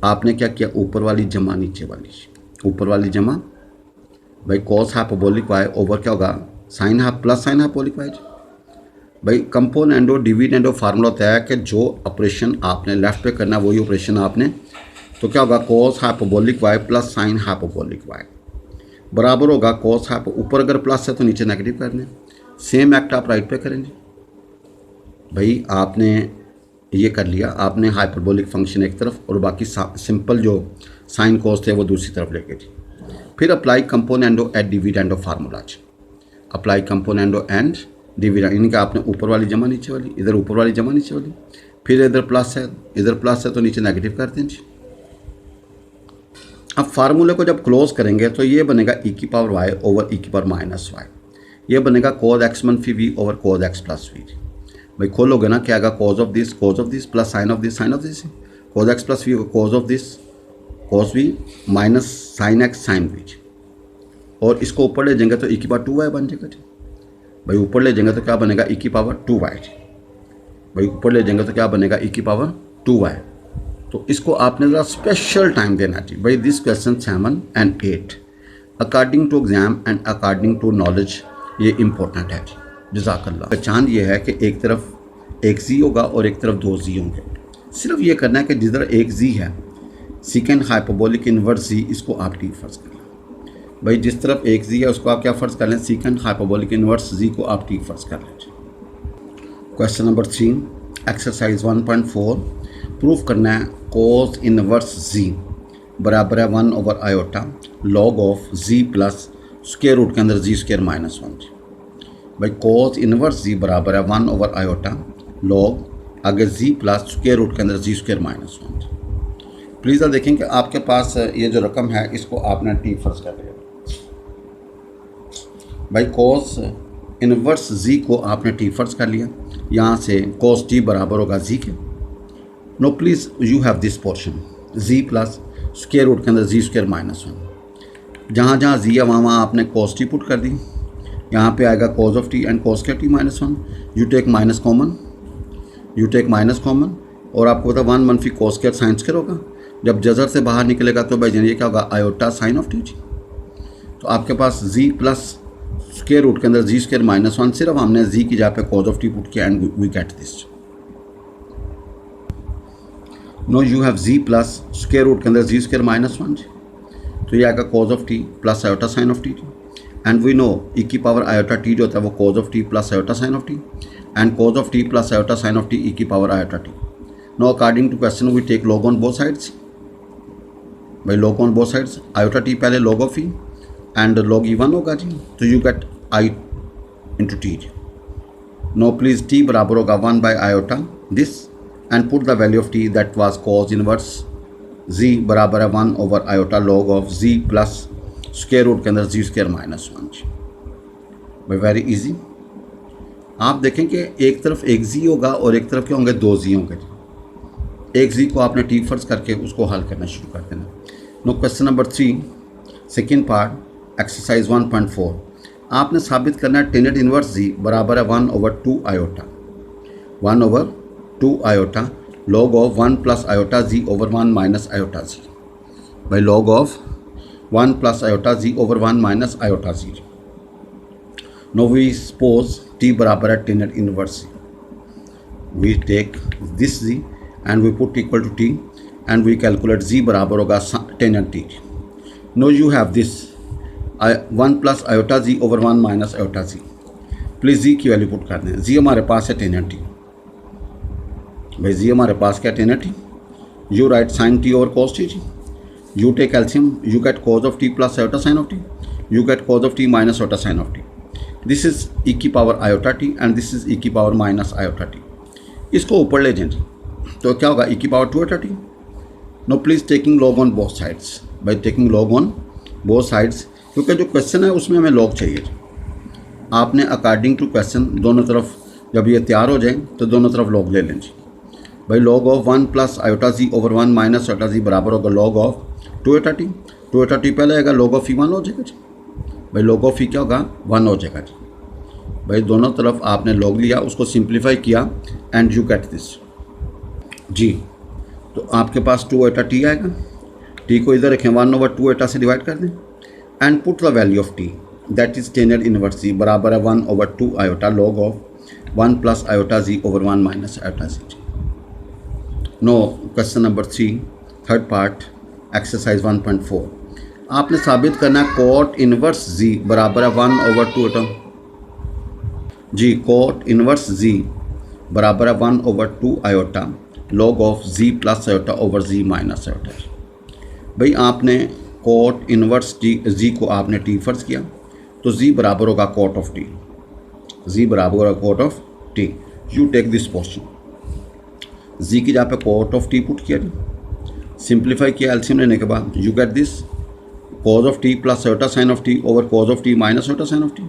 आपने क्या किया? ऊपर वाली जमा नीचे वाली, ऊपर वाली जमा। भाई कॉस हाइपरबोलिक वाई ओवर क्या होगा? Sine half plus sine hyperbolic y जी। भाई कंपोनेंडो डिविडेंडो फार्मूला होता है कि जो ऑपरेशन आपने लेफ्ट पे करना है वही ऑपरेशन आपने, तो क्या होगा? Cos hyperbolic y plus sine hyperbolic y बराबर होगा कॉस हाइपर, ऊपर अगर प्लस है तो नीचे नेगेटिव करने। सेम एक्ट आप राइट पे करेंगे। भाई आपने ये कर लिया, आपने हाइपरबोलिक फंक्शन एक तरफ और बाकी सिंपल जो साइन कॉस थे वो दूसरी तरफ लेके जी। फिर apply componendo and dividendo formula जी। अप्लाई कंपोनेंडो एंड डिविडेंड, यानी कि आपने ऊपर वाली जमा नीचे वाली, इधर ऊपर वाली जमा नीचे वाली, फिर इधर प्लस है तो नीचे नेगेटिव कर दें जी। अब फार्मूले को जब क्लोज करेंगे तो ये बनेगा e की पावर y ओवर e की पावर माइनस वाई। ये बनेगा cos x मनफी v over cos x plus v। भाई खोलोगे ना, क्या आएगा? cos of this plus sine of this cos x plus v cos of this cos v minus sine x sine v। और इसको ऊपर ले जाएंगे तो e की पावर 2y बन जाएगा जी। भाई ऊपर ले जाएंगे तो क्या बनेगा? e की पावर 2y जी। भाई ऊपर ले जाएंगे तो क्या बनेगा? e की पावर 2y। तो इसको आपने ज़रा स्पेशल टाइम देना चाहिए। भाई this question 7 and 8 according to exam and according to knowledge ये इम्पोर्टेंट है जी। जज़ाकल्लाह। पहचान ये है कि एक तरफ एक जी होगा और एक तरफ 2 जी होंगे। सिर्फ ये करना है कि जिधर एक जी है सीकेंड हाइपरबोलिक इन्वर्स जी, इसको आप टी फर्ज कर लें। भाई जिस तरफ एक जी है उसको आप क्या फ़र्ज़ कर लें? सीकेंड हाइपरबोलिक इन्वर्स जी को आप टी फर्ज कर लें। क्वेश्चन नंबर 3 एक्सरसाइज 1.4 प्रूफ करना है कोस इनवर्स जी बराबर है 1 over iota log of z plus square root के अंदर जी स्क्वायर माइनस 1 जी। भाई कोस इनवर्स जी बराबर है 1 ओवर आयोटा लॉग आगे जी प्लस स्क्वायर रूट के अंदर जी स्क्वायर माइनस 1 जी। प्लीज़ आप देखें कि आपके पास ये जो रकम है इसको आपने टी फर्ज कर लिया। भाई कोस इनवर्स जी को आपने टी फर्ज कर लिया। यहाँ से कोस टी बराबर होगा जी के। No please you have this portion z plus square root के अंदर जी स्क्वायर माइनस 1। जहाँ जहाँ जी है वहाँ आपने कोस टी पुट कर दी। यहाँ पे आएगा cos of t and cos square t minus 1। You take minus common और आपको पता 1 मनफी कोस स्क्वायर साइन स्क्वायर होगा। जब जजर से बाहर निकलेगा तो भाई ये क्या होगा? Iota sine of T G. तो आपके पास जी प्लस स्क्वायर रूट के अंदर जी स्क्वायर माइनस 1, सिर्फ हमने जी की जगह पे कॉज ऑफ टी पुट किया and we get this. No you have z plus square root के अंदर जी स्क्वायर माइनस 1 जी। तो ये आएगा cos of t plus iota sine of t and we know e की पावर आयोटा टी जो होता है वो cos of t plus iota sine of t and cos of t plus iota sine of t e की power iota t. Now according to question we take log on both sides. भाई log on both sides, iota t पहले log of e and log e 1 होगा जी, तो you get I into t ji. Now please t बराबर होगा 1 by iota this and put the value of t that was cos inverse z बराबर है 1 over iota log of z plus square root के अंदर z स्क्वायर माइनस 1 जी. भाई वेरी इजी. आप देखें कि एक तरफ एक जी होगा और एक तरफ क्या होंगे, दो जी होंगे जी. एक जी को आपने टी फर्ज करके उसको हल करना शुरू कर देना. No question number 3 second part exercise 1.4. आपने साबित करना है टेनेट इनवर्स जी बराबर है 1/2 iota 1/2 iota log of 1 plus iota z over 1 minus iota z. भाई log of 1 plus iota z over 1 minus iota ji. Now we suppose t बराबर है tangent inverse z. We take this z and we put equal to t and we calculate z बराबर होगा Tenet t. Now you have this 1 plus iota z over 1 minus iota z. Please z की वैल्यू पुट कर दें. z हमारे पास है टेनेट t. भाई z हमारे पास क्या tan t. You write sine t over cos t z. You take LCM, you get cos of t plus iota sine of t. You get cos of t minus iota sine of t. This is e की power iota t and this is e की पावर माइनस आयोटा t. इसको ऊपर ले जाएं तो क्या होगा, e की power 2 iota t. No please taking log on both sides. By taking log on both sides, क्योंकि जो क्वेश्चन है उसमें हमें लॉग चाहिए. आपने अकॉर्डिंग टू क्वेश्चन दोनों तरफ जब ये तैयार हो जाए तो दोनों तरफ लॉग ले लें जी. भाई log of 1 plus iota z over 1 minus iota z बराबर होगा log of 2 iota t. 2 iota t पहले आएगा, लॉग ऑफ e 1 हो जाएगा जी. भाई लॉग ऑफ e क्या होगा, 1 हो जाएगा जी. भाई दोनों तरफ आपने लॉग लिया, उसको सिंप्लीफाई किया एंड यू गेट दिस जी. तो आपके पास 2 आयोटा t आएगा. t को इधर रखें, 1/2 आयोटा से डिवाइड कर दें and put the value of t that is tangent inverse z बराबर है 1/2 iota log of 1 plus iota z over 1 minus iota ji. Now question number 3 third part exercise 1.4. आपने साबित करना है कॉट इनवर्स जी बराबर है 1/2 आयोटा जी. कॉट इनवर्स जी बराबर है 1/2 iota log of z plus iota over z minus iota. भाई आपने कॉट इनवर्स z को आपने t फर्ज किया तो z बराबर होगा कॉट ऑफ t. z बराबर होगा cot of t. You take this portion. z की जहाँ पे कॉट ऑफ t पुट किया, सिंप्लीफाई किया एल्सियम लेने के बाद you get this cos of t plus iota sine of t over cos of t minus iota sine of t.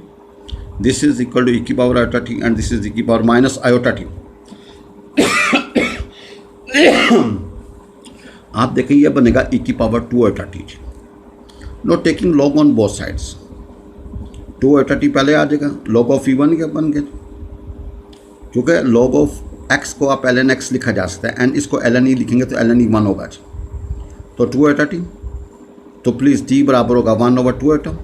This is equal to e की power iota t and this is e की पावर माइनस आयोटा t. आप देखें ये बनेगा e की power 2 iota t. Know taking log on both sides. 2 iota t पहले आ जाएगा, लॉग ऑफ e1 क्या बन गया, क्योंकि लॉग ऑफ x को आप ln x लिखा जा सकता है एंड इसको ln e लिखेंगे तो ln e 1 होगा जी. तो 2 आयोटा t, तो प्लीज़ t बराबर होगा 1/2 iota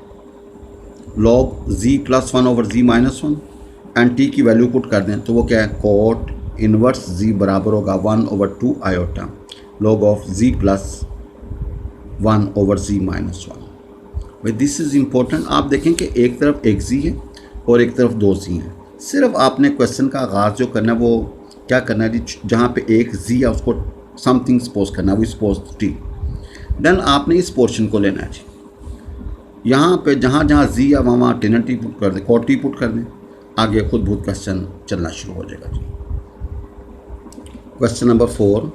log z plus 1 over z minus 1 and t की वैल्यू पुट कर दें तो वो क्या है, कॉट इनवर्स z बराबर होगा 1/2 iota log of z plus 1 over z minus 1. भाई दिस इज़ इम्पोर्टेंट. आप देखें कि एक तरफ एक z है और एक तरफ दो z हैं. सिर्फ आपने क्वेश्चन का आगाज़ जो करना है वो क्या करना है जी, जहाँ पे एक z है उसको समथिंग सपोज करना है, वो सपोज t. देन आपने इस पोर्शन को लेना है जी. यहाँ पे जहाँ जहाँ z है वहाँ टेनेट t पुट कर दें, कॉट t पुट कर दें. आगे खुद बहुत क्वेश्चन चलना शुरू हो जाएगा जी. Question number 4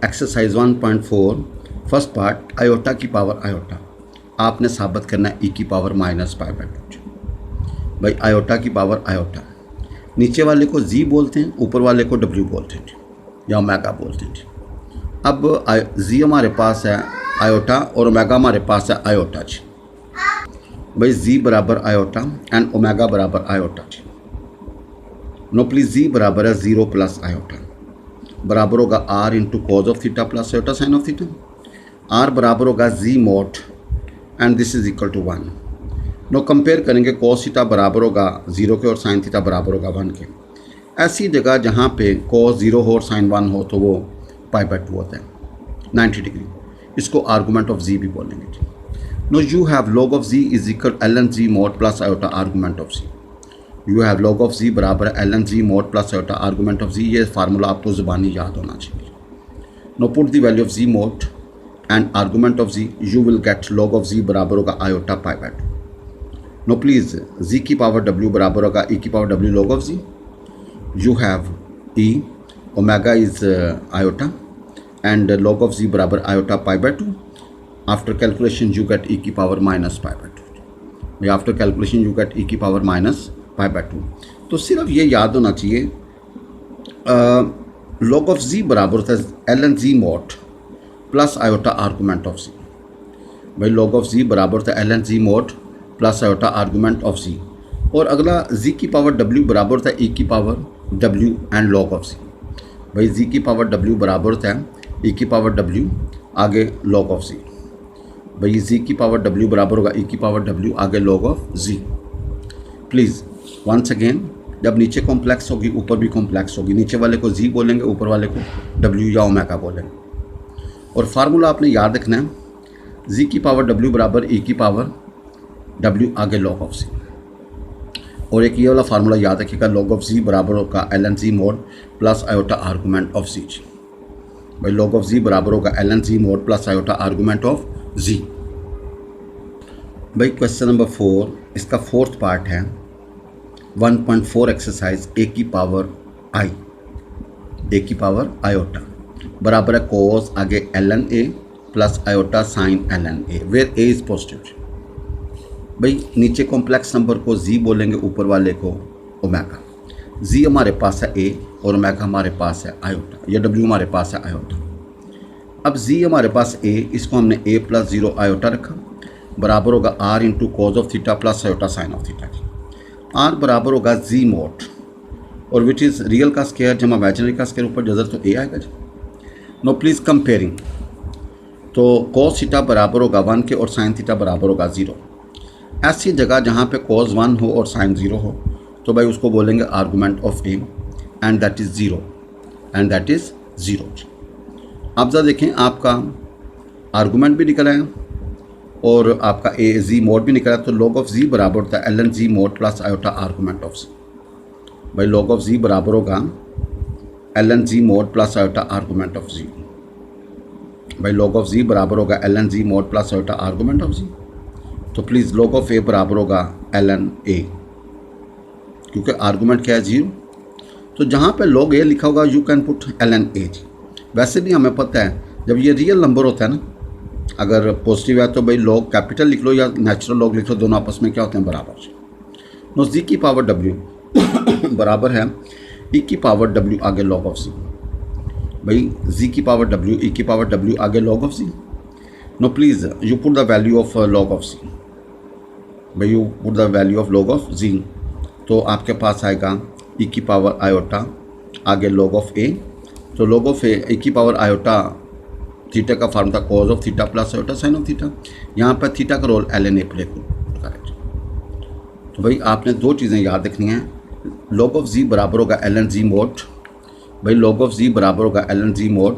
exercise 1.4 first part iota की पावर आयोटा. आपने साबित करना है e की पावर -π/2. भाई आयोटा की पावर आयोटा, नीचे वाले को z बोलते हैं, ऊपर वाले को w बोलते हैं या ओमेगा बोलते हैं. अब z हमारे पास है आयोटा और ओमेगा हमारे पास है आयोटा जी. भाई z बराबर आयोटा एंड ओमेगा बराबर iota ji. No please z बराबर है 0 प्लस आयोटा बराबर होगा r into cos of theta plus iota sine of theta. r बराबर होगा z mod and this is equal to 1. No compare करेंगे, कॉस थीटा बराबर होगा 0 के और साइन थीटा बराबर होगा 1 के. ऐसी जगह जहाँ पे कॉस 0 हो और साइन 1 हो तो वो π/2 होता है 90 डिग्री. इसको आर्गूमेंट ऑफ z भी बोलेंगे. Now you have log of z is equal ln z mod plus iota argument of z. You have log of z बराबर ln z mod plus iota argument of z. ये फार्मूला आपको ज़ुबानी याद होना चाहिए. Now put the value of z mod and argument of z, you will get log of z बराबर होगा iota pi by 2. Now please z की पावर डब्ल्यू बराबर होगा ई की पावर डब्ल्यू log of z. You have e omega is iota and log of z बराबर iota pi by 2. After calculation you get e की power minus pi by 2. After calculation you get e की पावर माइनस पाई बाय 2. तो सिर्फ ये याद होना चाहिए log ऑफ जी बराबर होता है l N z mod plus iota argument of z. भाई log ऑफ जी बराबर होता है l N z mod plus iota argument of z. और अगला जी की पावर डब्ल्यू बराबर होता है ई की पावर डब्ल्यू एंड log ऑफ जी. भाई जी की पावर डब्ल्यू बराबर होता है ई की पावर डब्ल्यू आगे log ऑफ जी. भाई जी की पावर डब्ल्यू बराबर होगा ई की पावर डब्ल्यू आगे log of z. Please once again, जब नीचे कॉम्प्लेक्स होगी ऊपर भी कॉम्प्लेक्स होगी. नीचे वाले को जी बोलेंगे, ऊपर वाले को डब्ल्यू या ओमेगा बोलेंगे. और फार्मूला आपने याद रखना है, जी की पावर डब्ल्यू बराबर ई की पावर डब्ल्यू आगे log ऑफ जी. और एक ये वाला फार्मूला याद रखिएगा, log ऑफ जी बराबर होगा L N z mod plus iota argument of z. भाई log ऑफ जी बराबर होगा L N z mod plus iota argument of z. भाई क्वेश्चन नंबर 4, इसका फोर्थ पार्ट है 1.4 एक्सरसाइज ए की पावर आई, ए की पावर आयोटा बराबर है कोस आगे L N A plus iota sine L N A where A is positive. भाई नीचे कॉम्प्लेक्स नंबर को जी बोलेंगे, ऊपर वाले को ओमेगा. जी हमारे पास है ए और ओमेगा हमारे पास है आयोटा, या डब्ल्यू हमारे पास है आयोटा. अब जी हमारे पास ए, इसको हमने ए प्लस 0 आयोटा रखा बराबर होगा r into cos of theta plus iota sine of theta. R बराबर होगा जी मोड और विच इज़ रियल का स्केयर जमा इमेजिनरी का स्केयर, ऊपर जजर तो ए आएगा जी. नो प्लीज़ कंपेयरिंग, तो कोस थीटा बराबर होगा 1 के और साइन थीटा बराबर होगा 0. ऐसी जगह जहाँ पे कोस 1 हो और साइन 0 हो तो भाई उसको बोलेंगे argument of A and that is 0 and that is 0. आप ज़रा देखें, आपका आर्गूमेंट भी निकल आया और आपका ए जी मोड भी निकला. तो log ऑफ जी बराबर होता है l N z mod plus iota argument of z. भाई log ऑफ जी बराबर होगा L N z mod plus iota argument of z. भाई log ऑफ जी बराबर होगा L N z mod plus iota argument of z. तो प्लीज़ log ऑफ ए बराबर होगा एल एन ए, क्योंकि आर्गूमेंट क्या है 0. तो जहाँ पे log ए लिखा होगा you can put l N a z. वैसे भी हमें पता है जब ये रियल नंबर होता है ना, अगर पॉजिटिव है तो भाई log कैपिटल लिख लो या नेचुरल log लिख लो, दोनों आपस में क्या होते हैं बराबर. नो जी की पावर डब्ल्यू बराबर है ई की पावर डब्ल्यू आगे log ऑफ जी. भाई जी की पावर डब्ल्यू ई की पावर डब्ल्यू आगे log of z. No please you put the value of log of z. भाई you put the value of log of z, तो आपके पास आएगा ई की पावर आयोटा आगे log ऑफ ए. तो log ऑफ ए ई की पावर आयोटा थीटा का formula cos of theta plus iota sine of theta. यहाँ पर थीटा का role L N A play correct. तो भाई आपने दो चीज़ें याद रखनी हैं, log ऑफ जी बराबर होगा एल एन जी मोड. भाई log ऑफ जी बराबर होगा L N z mod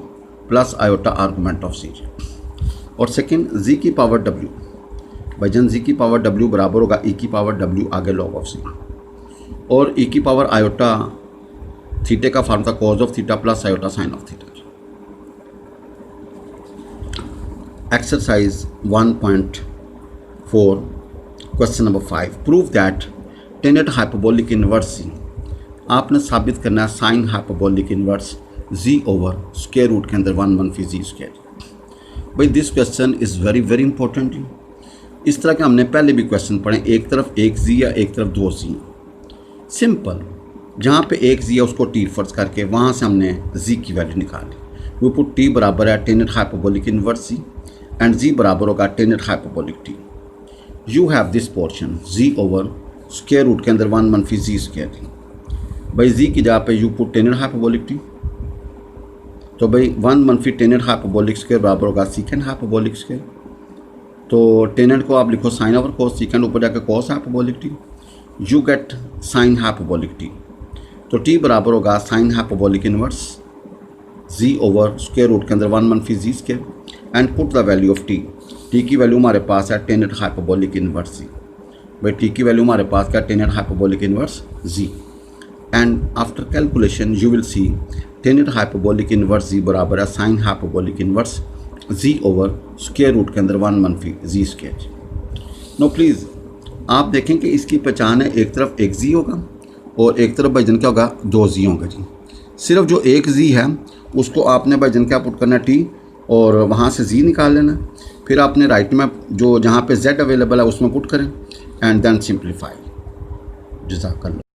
plus iota argument of z. और सेकंड जी की पावर डब्ल्यू, भाई जन जी की पावर डब्ल्यू बराबर होगा ई की पावर डब्ल्यू आगे log ऑफ जी. और ई की पावर आयोटा थीटे का formula cos of theta plus iota sine of theta. Exercise 1.4 question number 5, prove that tangent hyperbolic inverse z. आपने साबित करना है sine hyperbolic inverse z over square root के अंदर 1 मनफी जी स्क्वायर. भाई this question is very very important. इस तरह के हमने पहले भी क्वेश्चन पढ़े, एक तरफ एक जी या एक तरफ 2 जी. सिंपल, जहाँ पे एक जी है उसको टी फर्ज करके वहाँ से हमने जी की वैल्यू निकाली. वो पुट टी बराबर है tangent hyperbolic inverse z and z बराबर होगा tangent hyperbolic t. You have this portion z over square root के अंदर 1 मनफी जी स्क्वायर. भाई जी की जगह पे you put tangent hyperbolic t. तो भाई 1 मनफी टेनेट हाइपरबोलिक स्क्वायर बराबर होगा सीकेंड हाइपरबोलिक स्क्वायर. तो टेनेट को आप लिखो साइन ओवर कोस, सीकेंड ऊपर जाकर cos hyperbolic t. You get sine hyperbolic t. तो टी बराबर होगा sine hyperbolic inverse z over square root के अंदर 1 मनफी z square and put the value of t. T की वैल्यू हमारे पास है टेनेट हाइपरबोलिक इनवर्स जी. भाई टी की वैल्यू हमारे पास क्या, tangent hyperbolic inverse z. And after calculation you will see tangent hyperbolic inverse z बराबर है sine hyperbolic inverse z over square root के अंदर 1 मनफी जी स्क्वायर। नो प्लीज़ आप देखें कि इसकी पहचान है, एक तरफ एक जी होगा और एक तरफ भाईजान क्या होगा, 2 जी होगा जी। सिर्फ जो एक जी है उसको आपने भाईजान क्या पुट करना है, टी, और वहाँ से जी निकाल लेना। फिर आपने राइट में जो जहाँ पे जेड अवेलेबल है उसमें पुट करें एंड देन सिंप्लीफाई। जज़ाकल्लाह।